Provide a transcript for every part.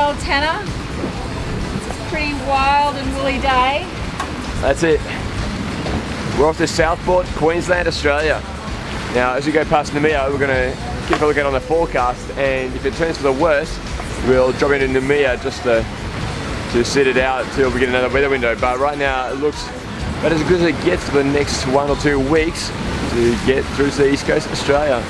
old Tanna. It's a pretty wild and woolly day. That's it. We're off to Southport, Queensland, Australia. Now, as we go past Noumea, we're going to keep a look on the forecast, and if it turns for the worst, we'll drop into Noumea just to sit it out till we get another weather window. But right now, it looks about as good as it gets for the next 1 or 2 weeks to get through to the east coast of Australia.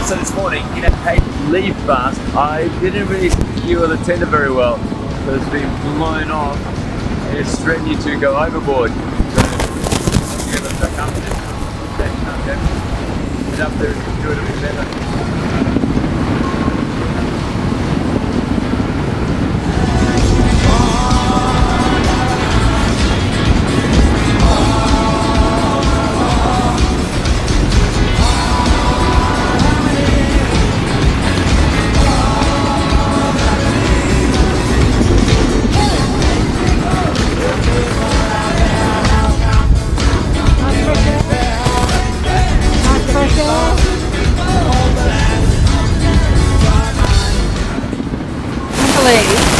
So this morning, in a paid leave fast, I didn't really secure the tender very well. So it's been blown off and it's threatening to go overboard. So yeah, let's back up this. Get up there and do it a bit better.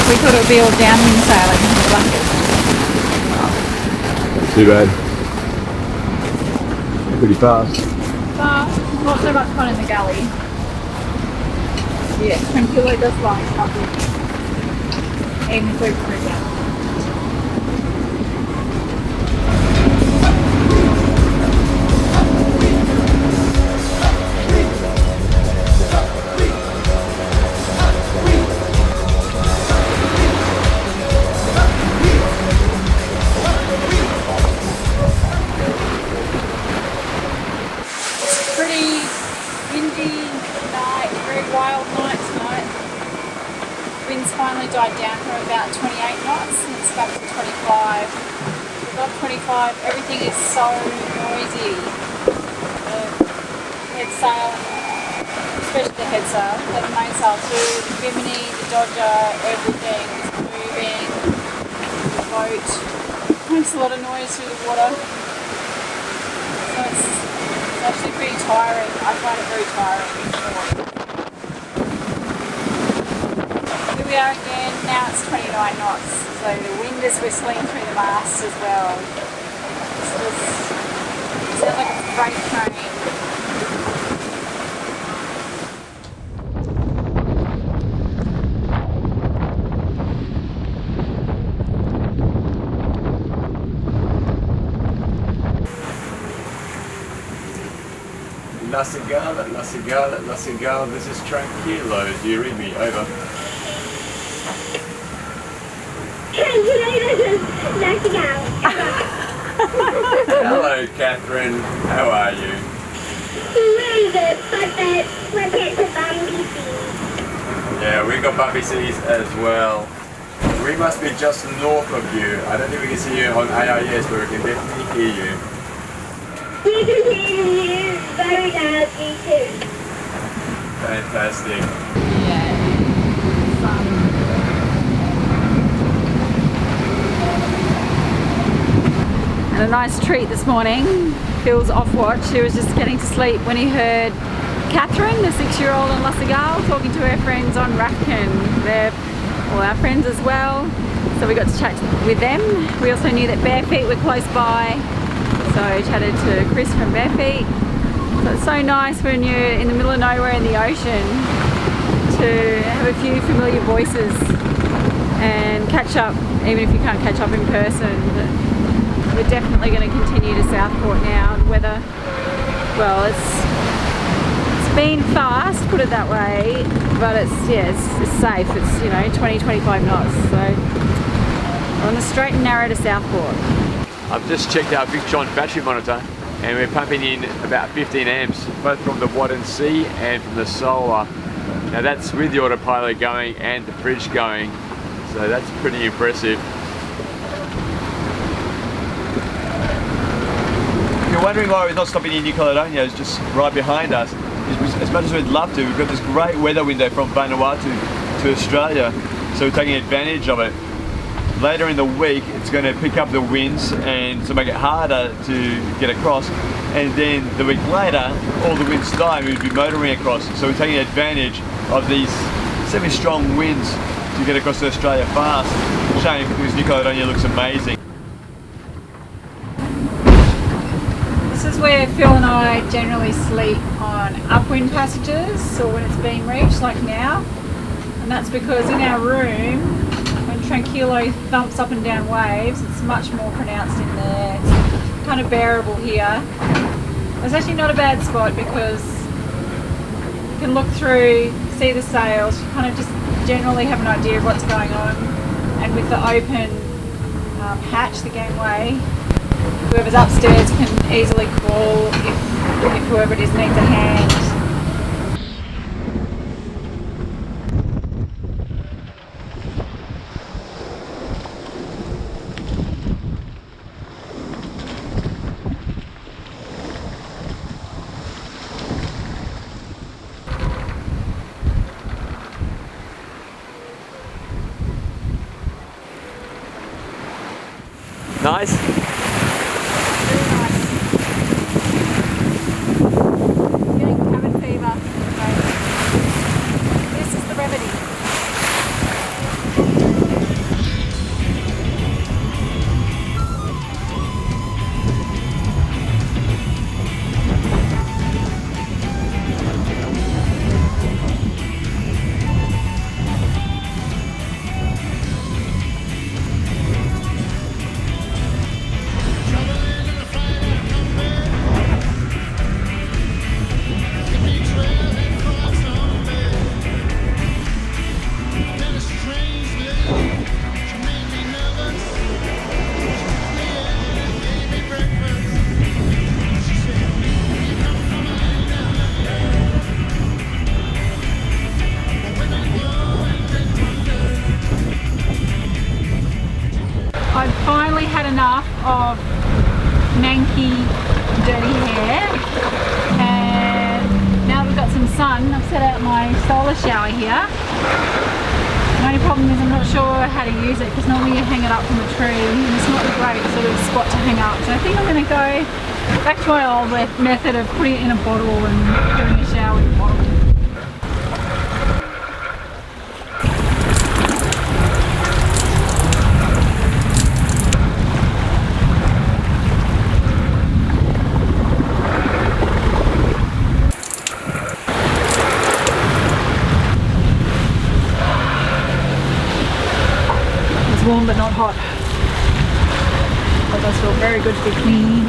We thought it would be all downwind sailing in the blankets. Too bad. Pretty fast. But not so much fun in the galley. Yeah, Tranquilo does like something. Even if we're pretty down. Finally died down from about 28 knots and it's back to 25. Above 25, everything is so noisy. The head sail, especially the head sail, the mainsail too, the bimini, the dodger, everything is moving. The boat makes a lot of noise through the water. So it's actually pretty tiring. I find it very tiring. We are again, now it's 29 knots, so the wind is whistling through the mast as well. It sounds like a freight train. La Cigala, La Cigala, La Cigala, this is Tranquilo. Do you read me? Over. Hello, Catherine. How are you? Really good, but we're getting to bumpy seas. Yeah, we got bumpy seas as well. We must be just north of you. I don't think we can see you on AIS, but we can definitely hear you. We can hear you very loudly too. Fantastic. Yeah. And a nice treat this morning. Phil's off watch. He was just getting to sleep when he heard Catherine, the 6-year-old in La Cigala, talking to her friends on Rafkin. They're all our friends as well. So we got to chat with them. We also knew that Bare Feet were close by. So chatted to Chris from Bare Feet. So it's so nice when you're in the middle of nowhere in the ocean to have a few familiar voices and catch up, even if you can't catch up in person. But we're definitely going to continue to Southport now. The weather, well, it's been fast, put it that way, but it's safe. It's, you know, 20-25 knots. So we're on the straight and narrow to Southport. I've just checked our Big John battery monitor and we're pumping in about 15 amps, both from the Watt and C and from the solar. Now that's with the autopilot going and the fridge going, so that's pretty impressive. If you're wondering why we're not stopping in New Caledonia, it's just right behind us. As much as we'd love to, we've got this great weather window from Vanuatu to Australia, so we're taking advantage of it. Later in the week, it's going to pick up the winds and to make it harder to get across. And then the week later, all the winds die and we'd be motoring across. So we're taking advantage of these semi-strong winds to get across to Australia fast. Shame, because New Caledonia looks amazing. This is where Phil and I generally sleep on upwind passages, or when it's being reached, like now. And that's because in our room, when Tranquilo thumps up and down waves, it's much more pronounced in there. It's kind of bearable here. It's actually not a bad spot because you can look through, see the sails, you kind of just generally have an idea of what's going on. And with the open hatch, the gangway, whoever's upstairs can easily call if whoever it is needs a hand. Nice. Very nice. Getting cabin fever. So this is the remedy. I've finally had enough of manky, dirty hair, and now we've got some sun, I've set out my solar shower here. The only problem is I'm not sure how to use it because normally you hang it up from a tree and it's not a great sort of spot to hang up. So I think I'm going to go back to my old method of putting it in a bottle and doing a shower in a bottle. Warm but not hot. That does feel very good to be clean.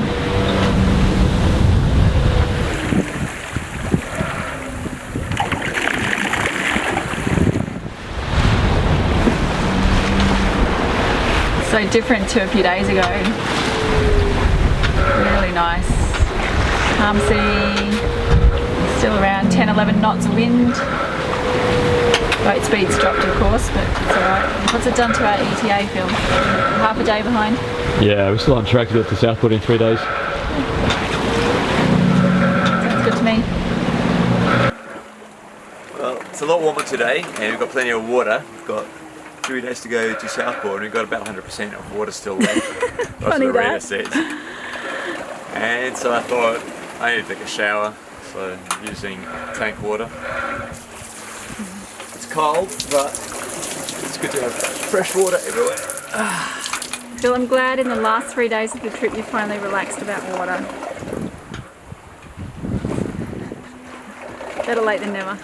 So different to a few days ago. Really nice. Calm sea. Still around 10-11 knots of wind. Boat speed's dropped of course, but it's alright. What's it done to our ETA, Phil? Half a day behind? Yeah, we're still on track to get to Southport in 3 days. Sounds good to me. Well, it's a lot warmer today and we've got plenty of water. We've got 3 days to go to Southport and we've got about 100% of water still left. That's what the radar says. And so I thought I need to take a shower, so I'm using tank water. Cold, but it's good to have fresh water everywhere. Phil, I'm glad in the last 3 days of the trip you finally relaxed about water. Better late than never.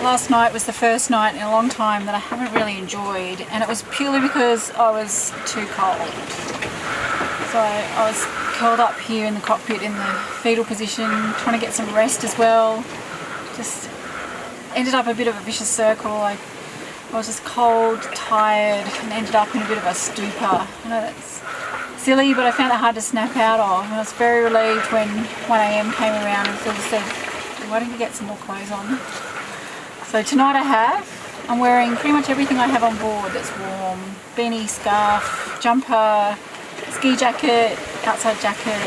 last night was the first night in a long time that I haven't really enjoyed, and it was purely because I was too cold. So I was curled up here in the cockpit in the fetal position, trying to get some rest as well. Just ended up a bit of a vicious circle. I was just cold, tired, and ended up in a bit of a stupor. I know that's silly, but I found it hard to snap out of. And I was very relieved when 1 AM came around and Phil said, why don't you get some more clothes on? So tonight I'm wearing pretty much everything I have on board that's warm. Beanie, scarf, jumper, ski jacket, outside jacket,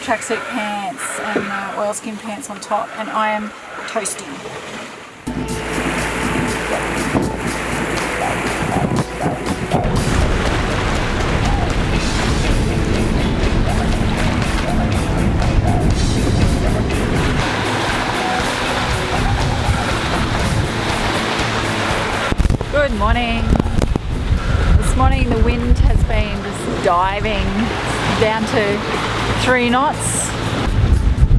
tracksuit pants and oilskin pants on top, and I am toasty. Good morning. This morning the wind has been just diving down to 3 knots.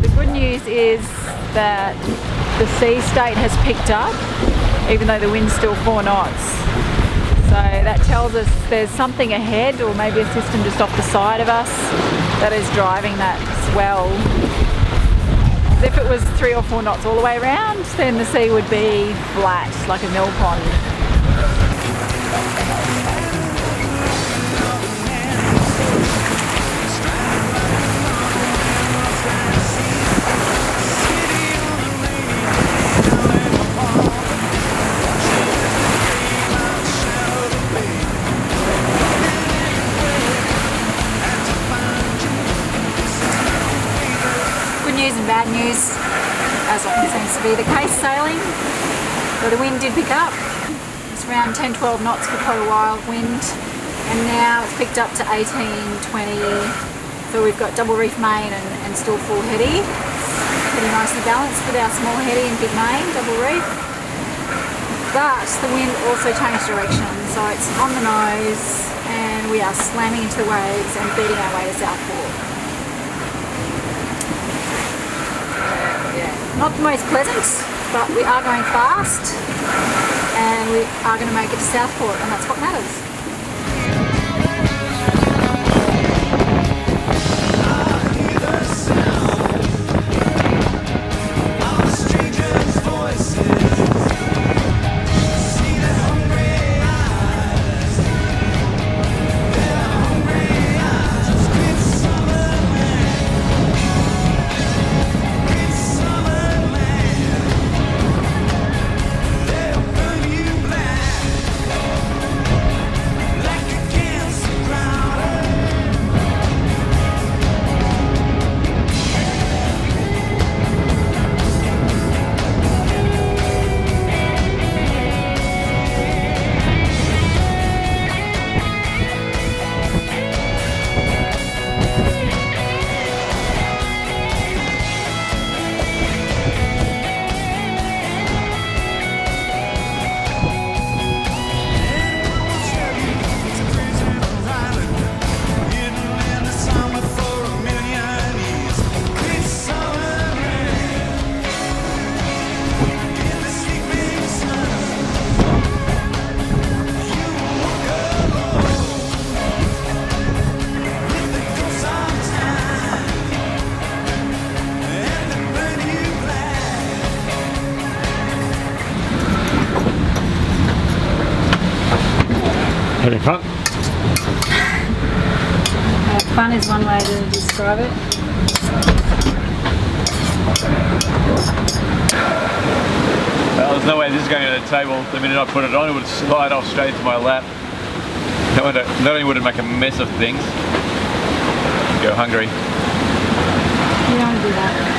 The good news is that the sea state has picked up, even though the wind's still 4 knots. So that tells us there's something ahead, or maybe a system just off the side of us that is driving that swell. If it was 3 or 4 knots all the way around, then the sea would be flat, like a mill pond. News and bad news, as often seems to be the case sailing. So the wind did pick up. It's around 10-12 knots for quite a while wind, and now it's picked up to 18-20. So we've got double reef main and still full heady. Pretty nicely balanced with our small heady and big main, double reef. But the wind also changed direction, so it's on the nose and we are slamming into the waves and beating our way to Southport. Not the most pleasant, but we are going fast and we are going to make it to Southport, and that's what matters. Having fun? Fun is one way to describe it. Well, there's no way this is going to the table. The minute I put it on, it would slide off straight into my lap. Not only would it make a mess of things, go hungry. You don't want to do that.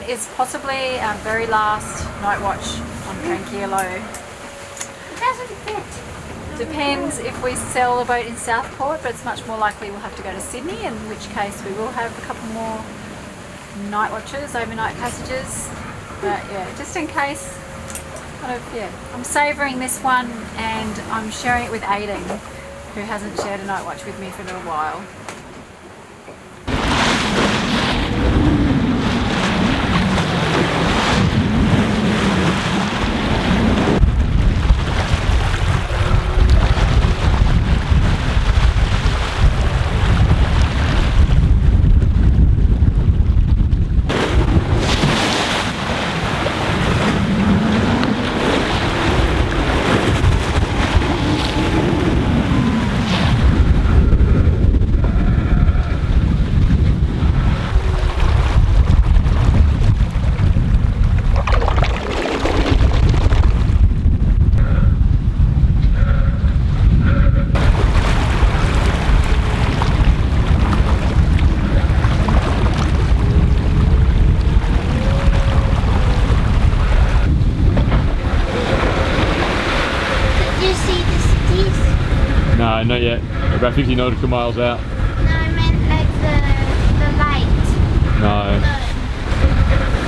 is possibly our very last night watch on Tranquilo. It doesn't fit. Depends if we sell a boat in Southport, but it's much more likely we'll have to go to Sydney, in which case we will have a couple more night watches, overnight passages. But yeah, just in case, I'm savouring this one and I'm sharing it with Aiden, who hasn't shared a night watch with me for a little while. No, not yet. We're about 50 nautical miles out. No, I meant like the light. No.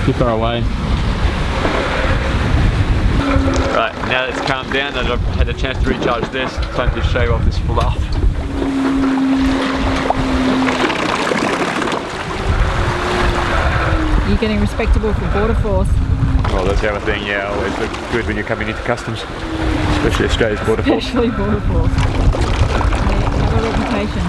Too far away. Right, now that it's calmed down that I've had a chance to recharge this, it's time to show off this fluff. You're getting respectable for Border Force. Well, that's the other thing, yeah, always look good when you're coming into customs. Especially Australia's Border Force. Especially Border Force. They have a reputation.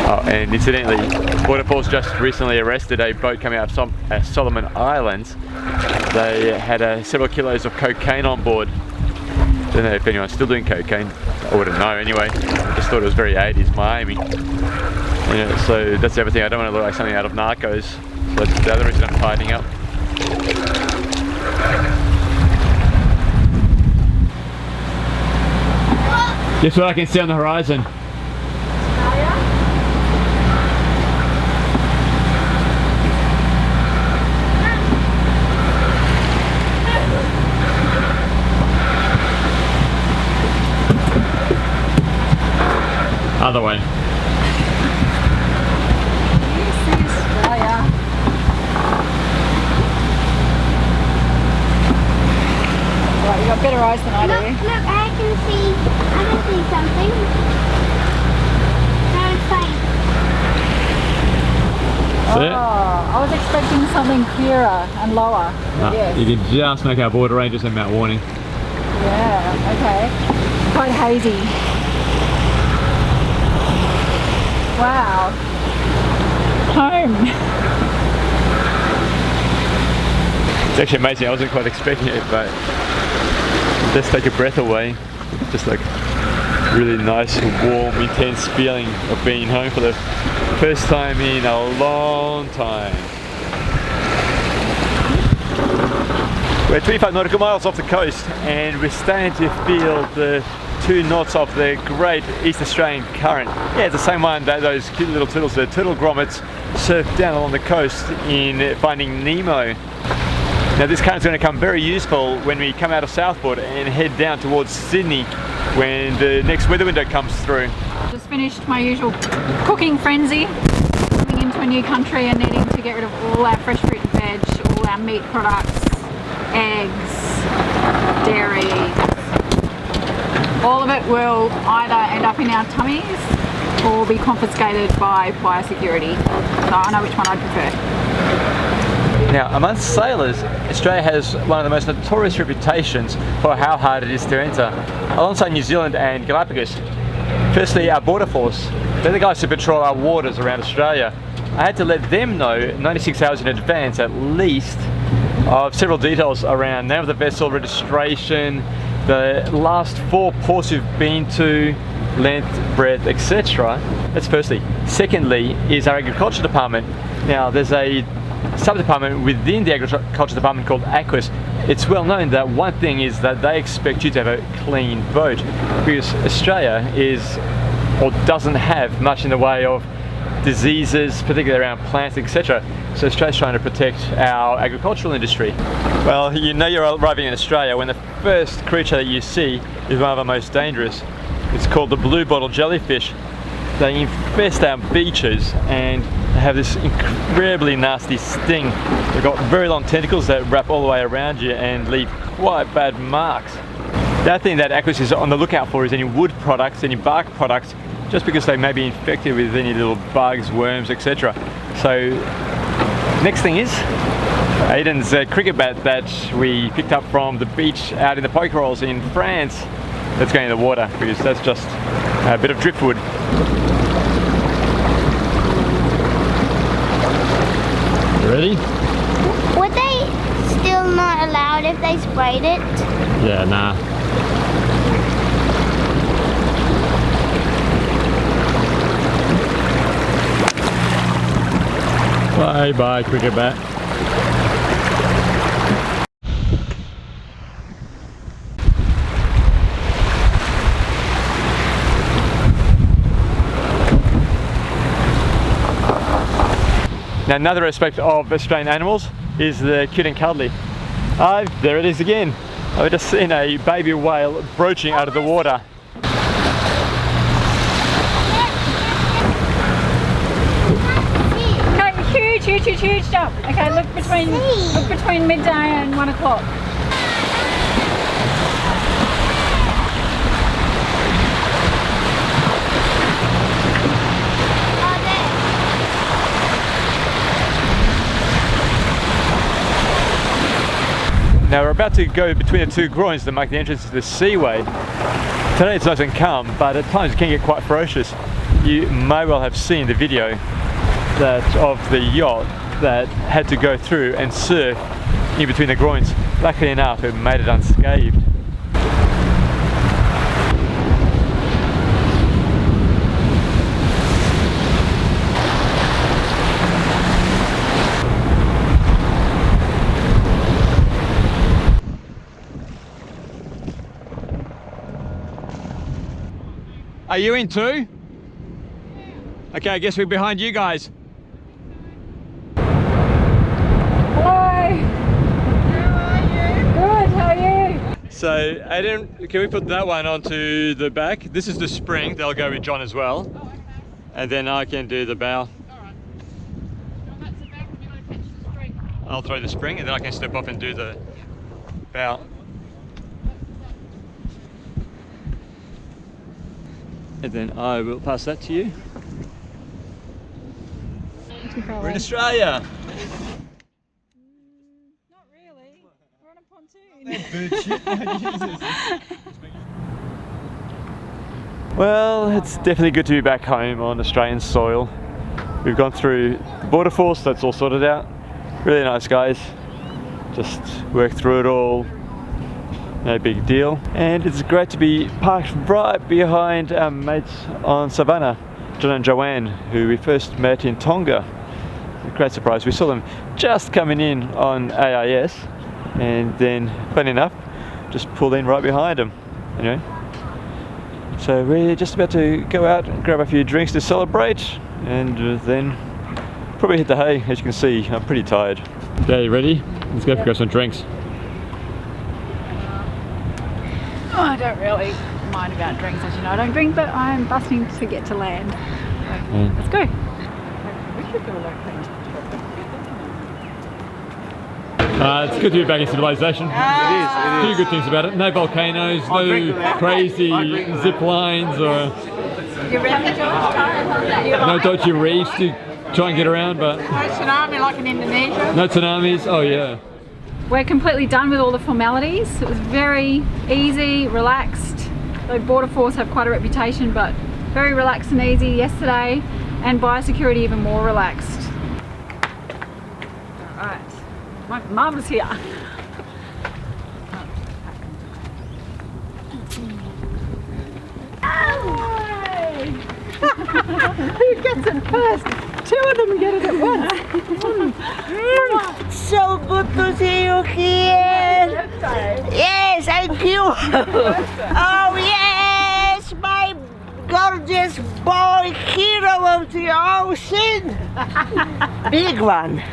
Oh, and incidentally, Border Force just recently arrested a boat coming out of Solomon Islands. They had several kilos of cocaine on board. Don't know if anyone's still doing cocaine. I wouldn't know anyway. I just thought it was very 80s Miami. Yeah, so that's the other thing. I don't want to look like something out of Narcos. So that's the other reason I'm tightening up. Guess what I can see on the horizon? Other way. Right, you got better eyes than I do. Look, I can see something. No, it's fine. See it? Oh, I was expecting something clearer and lower. Yes. You can just make out border ranges and Mount Warning. Yeah, okay. Quite hazy. Wow. Home. It's actually amazing. I wasn't quite expecting it, but it does take a breath away. Just like really nice, warm, intense feeling of being home for the first time in a long time. We're 25 nautical miles off the coast and we're starting to feel the 2 knots of the great East Australian current. Yeah, it's the same one that those cute little turtles, the turtle grommets, surf down along the coast in Finding Nemo. Now this current's going to come very useful when we come out of Southport and head down towards Sydney when the next weather window comes through. Just finished my usual cooking frenzy. Coming into a new country and needing to get rid of all our fresh fruit and veg, all our meat products, eggs, dairy. All of it will either end up in our tummies or be confiscated by biosecurity. So I know which one I'd prefer. Now, amongst sailors, Australia has one of the most notorious reputations for how hard it is to enter, alongside New Zealand and Galapagos. Firstly, our Border Force. They're the guys who patrol our waters around Australia. I had to let them know 96 hours in advance at least of several details around name of the vessel, registration, the last 4 ports you've been to, length, breadth, etc. That's firstly. Secondly is our agriculture department. Now there's a sub-department within the agriculture department called Aquas. It's well known that one thing is that they expect you to have a clean boat because Australia is or doesn't have much in the way of diseases, particularly around plants, etc. So Australia's trying to protect our agricultural industry. Well, you know you're arriving in Australia when the first creature that you see is one of the most dangerous. It's called the blue bottle jellyfish. They infest our beaches and they have this incredibly nasty sting. They've got very long tentacles that wrap all the way around you and leave quite bad marks. The other thing that aquarists is on the lookout for is any wood products, any bark products, just because they may be infected with any little bugs, worms, etc. So next thing is Aiden's cricket bat that we picked up from the beach out in the Pokerolls in France. That's going in the water because that's just a bit of driftwood. You ready? Would they still not allowed if they sprayed it? Yeah, nah. Bye bye, cricket bat. Now another aspect of Australian animals is the cute and cuddly. There it is again. I've just seen a baby whale broaching out of the water. Okay, huge jump. Okay, look between midday and 1 o'clock. Now we're about to go between the two groins to make the entrance to the seaway. Today it's nice and calm, but at times it can get quite ferocious. You may well have seen the video of the yacht that had to go through and surf in between the groins. Luckily enough, it made it unscathed. Are you in too? Okay, I guess we're behind you guys. Hello. How are you? Good, how are you? So, Aiden, can we put that one onto the back? This is the spring, they'll go with John as well. Oh, okay. And then I can do the bow. Alright. John, that's the back and you're going to catch the string. I'll throw the spring and then I can step off and do the bow. And then I will pass that to you. We're in Australia! Not really. We're on a pontoon. Well, it's definitely good to be back home on Australian soil. We've gone through the border force, that's all sorted out. Really nice guys. Just worked through it all. No big deal. And it's great to be parked right behind our mates on Savannah, John and Joanne, who we first met in Tonga. A great surprise. We saw them just coming in on AIS and then, funny enough, just pulled in right behind them, you know. So we're just about to go out and grab a few drinks to celebrate and then probably hit the hay. As you can see, I'm pretty tired. Okay, you ready? Let's go grab some drinks. Oh, I don't really mind about drinks, as you know. I don't drink, but I'm busting to get to land. So, let's go. We should do a local thing. It's good to be back in civilization. It is. A few good things about it. No volcanoes, no crazy zip lines, or You ready, George? no dodgy reefs to try and get around, but No tsunami like in Indonesia. no tsunamis. Oh yeah. We're completely done with all the formalities. It was very easy, relaxed. The border force have quite a reputation, but very relaxed and easy yesterday, and biosecurity even more relaxed. All right, my mum's here. Who gets it first? Two of them get it at once. So good to see you here. Yes, thank you. Oh yes, my gorgeous boy hero of the ocean. Big one.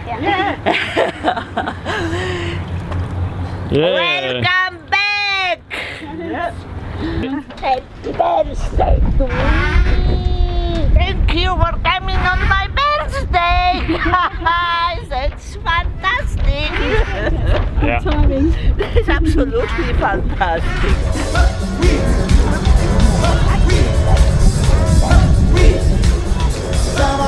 Welcome back. Happy birthday to me. Thank you for coming on my birthday. That's fantastic. It's absolutely fantastic. Some